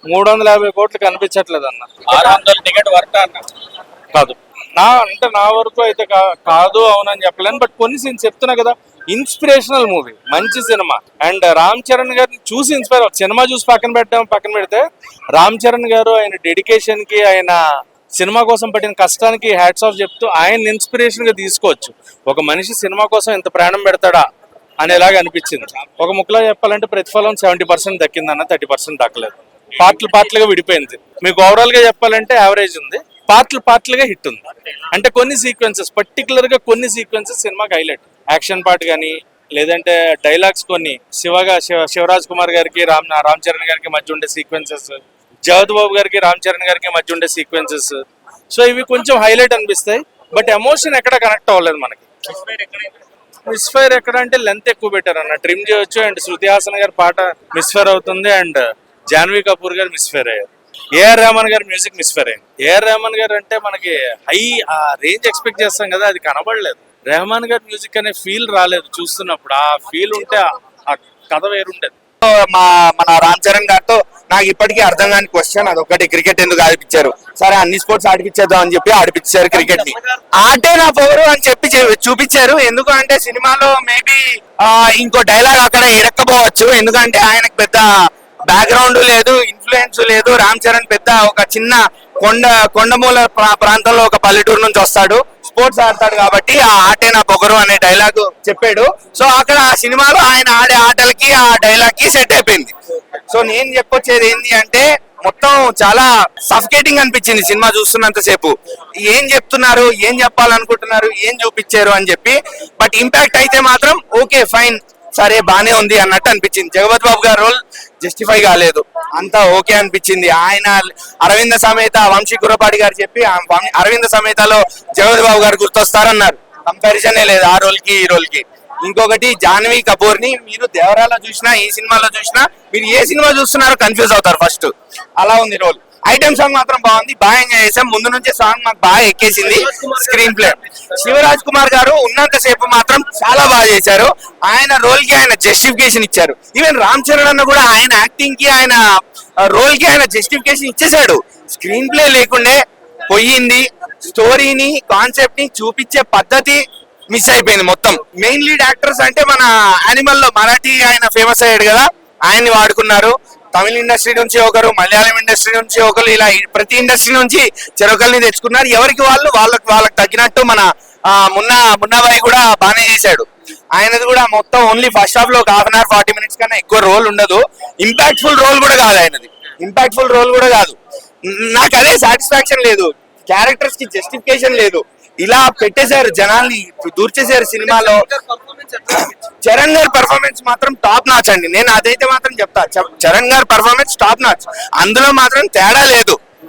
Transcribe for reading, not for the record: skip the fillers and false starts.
350 కోట్లు కనిపించట్లేదు అన్న. 600 టికెట్ వర్క్ అన్న కాదు నా వరకు అయితే కాదు అవునని చెప్పలేను. బట్ కొన్ని సీన్స్ చెప్తున్నా కదా, ఇన్స్పిరేషనల్ మూవీ, మంచి సినిమా. అండ్ రామ్ చరణ్ గారిని చూసి ఇన్స్పైర్ సినిమా చూసి పక్కన పెడితే రామ్ చరణ్ గారు ఆయన డెడికేషన్ కి, ఆయన సినిమా కోసం పట్టిన కష్టానికి హ్యాట్స్ ఆఫ్ చెప్తూ ఆయన ఇన్స్పిరేషన్ గా తీసుకోవచ్చు. ఒక మనిషి సినిమా కోసం ఎంత ప్రాణం పెడతాడా అనేలాగా అనిపించింది. ఒక ముక్కలో చెప్పాలంటే ప్రతిఫలం 70% దక్కిందన్న, 30% దక్కలేదు. పార్ట్లుగా విడిపోయింది. మీకు ఓవరాల్ గా చెప్పాలంటే యావరేజ్ ఉంది, పార్ట్లుగా హిట్ ఉంది. అంటే కొన్ని సీక్వెన్సెస్, పర్టికులర్ గా కొన్ని సీక్వెన్సెస్ సినిమాకి హైలైట్. యాక్షన్ పార్ట్ కానీ, లేదంటే డైలాగ్స్ కొన్ని, శివరాజ్ కుమార్ గారికి రామ్ చరణ్ గారికి మధ్య ఉండే సీక్వెన్సెస్, జగత్ బాబు గారికి రామ్ చరణ్ గారికి మధ్య ఉండే సీక్వెన్సెస్, సో ఇవి కొంచెం హైలైట్ అనిపిస్తాయి. బట్ ఎమోషన్ ఎక్కడ కనెక్ట్ అవ్వలేదు మనకి. మిస్ఫైర్ ఎక్కడ అంటే లెంత్ ఎక్కువ పెట్టారు అన్న, ట్రిమ్ చేయొచ్చు. అండ్ శృతి హాసన్ గారి పాట మిస్ఫైర్ అవుతుంది, అండ్ జాన్వీ కపూర్ గారు మిస్ఫైర్ అయ్యారు. ఏఆర్ రెహమాన్ గారి మ్యూజిక్ మిస్ఫైర్ అయింది. ఏఆర్ రెహమాన్ గారు అంటే మనకి ఆ రేంజ్ ఎక్స్పెక్ట్ చేస్తాం కదా, అది కనబడలేదు. రెహమాన్ గారి మ్యూజిక్ అనే ఫీల్ రాలేదు చూస్తున్నప్పుడు. ఆ ఫీల్ ఉంటే ఆ కథ వేరుండేది. మన రామ్ చరణ్ గారితో నాకు ఇప్పటికీ అర్థం కాని క్వశ్చన్ అదొకటి, క్రికెట్ ఎందుకు ఆడిపించారు? సరే అన్ని స్పోర్ట్స్ ఆడిపించేద్దాం అని చెప్పి ఆడిపించారు క్రికెట్ ని. ఆటే నా పొగరు అని చెప్పి చూపించారు. ఎందుకు అంటే సినిమాలో మేబీ ఇంకో డైలాగ్ అక్కడ ఇరక్కపోవచ్చు. ఎందుకంటే ఆయనకు పెద్ద బ్యాక్గ్రౌండ్ లేదు, ఇన్ఫ్లుయెన్స్ లేదు. రామ్ చరణ్ పెద్ద ఒక చిన్న కొండమూల ప్రాంతంలో ఒక పల్లెటూరు నుంచి వస్తాడు, స్పోర్ట్స్ ఆడతాడు కాబట్టి ఆ ఆటే నా పొగరు అనే డైలాగ్ చెప్పాడు. సో అక్కడ ఆ సినిమాలో ఆయన ఆడే ఆటలకి ఆ డైలాగ్ కి సెట్ అయిపోయింది. సో నేను చెప్పొచ్చేది ఏంటి అంటే, మొత్తం చాలా సఫికేటింగ్ అనిపించింది సినిమా చూస్తున్నంత సేపు. ఏం చెప్తున్నారు, ఏం చెప్పాలనుకుంటున్నారు, ఏం చూపించారు అని చెప్పి. బట్ ఇంపాక్ట్ అయితే మాత్రం ఓకే ఫైన్, సరే బానే ఉంది అన్నట్టు అనిపించింది. జగపతి బాబు గారి రోల్ జస్టిఫై కాలేదు, అంతా ఓకే అనిపించింది. ఆయన అరవింద సమేత వంశీ కుర్రపాటి గారు చెప్పి అరవింద సమేతలో జగపతి బాబు గారు గుర్తొస్తారన్నారు. కంపారిజనే లేదు ఆ రోల్ కి ఈ రోల్ కి. ఇంకొకటి జాన్వీ కపూర్ ని మీరు దేవరాలో చూసినా, ఈ సినిమాలో చూసినా, మీరు ఏ సినిమా చూస్తున్నారో కన్ఫ్యూజ్ అవుతారు ఫస్ట్. అలా ఉంది రోల్. ఐటమ్ సాంగ్ మాత్రం బాగుంది, బాగా ఎంజాయ్ చేసాం. ముందు నుంచే సాంగ్ మాకు బాగా ఎక్కేసింది. స్క్రీన్ ప్లే శివరాజ్ కుమార్ గారు ఉన్నంత సేపు మాత్రం చాలా బాగా చేశారు. ఆయన రోల్ కి ఆయన జస్టిఫికేషన్ ఇచ్చారు. ఈవెన్ రామ్ చరణ్ అన్న కూడా ఆయన యాక్టింగ్ కి, ఆయన రోల్ కి ఆయన జస్టిఫికేషన్ ఇచ్చేసాడు. స్క్రీన్ ప్లే లేకుండే పోయింది. స్టోరీని, కాన్సెప్ట్ ని చూపించే పద్ధతి మిస్ అయిపోయింది మొత్తం. మెయిన్ లీడ్ యాక్టర్స్ అంటే మన యానిమల్ లో మరాఠీ ఆయన ఫేమస్ అయ్యాడు కదా, ఆయన్ని వాడుకున్నారు. తమిళ ఇండస్ట్రీ నుంచి ఒకరు, మలయాళం ఇండస్ట్రీ నుంచి ఒకరు, ఇలా ప్రతి ఇండస్ట్రీ నుంచి చెరొకల్ని తెచ్చుకున్నారు. ఎవరికి వాళ్ళకి తగ్గినట్టు మన మున్నాబాయి కూడా బాగానే చేశాడు. ఆయనది కూడా మొత్తం ఓన్లీ ఫస్ట్ హాఫ్ లో ఒక 1/2 hour 40 minutes కన్నా ఎక్కువ రోల్ ఉండదు. ఇంపాక్ట్ఫుల్ రోల్ కూడా కాదు ఆయనది, ఇంపాక్ట్ఫుల్ రోల్ కూడా కాదు. నాకు అదే సాటిస్ఫాక్షన్ లేదు, క్యారెక్టర్స్ కి జస్టిఫికేషన్ లేదు. ఇలా పెట్టేశారు, జనాల్ని దూర్చేశారు సినిమాలో. చరణ్ గారి పర్ఫార్మెన్స్ మాత్రం టాప్ నాచ్ అండి. నేను అదైతే మాత్రం చెప్తా, చరణ్ గారి పర్ఫార్మెన్స్ టాప్ నాచ్. అందులో మాత్రం తేడా లేదు.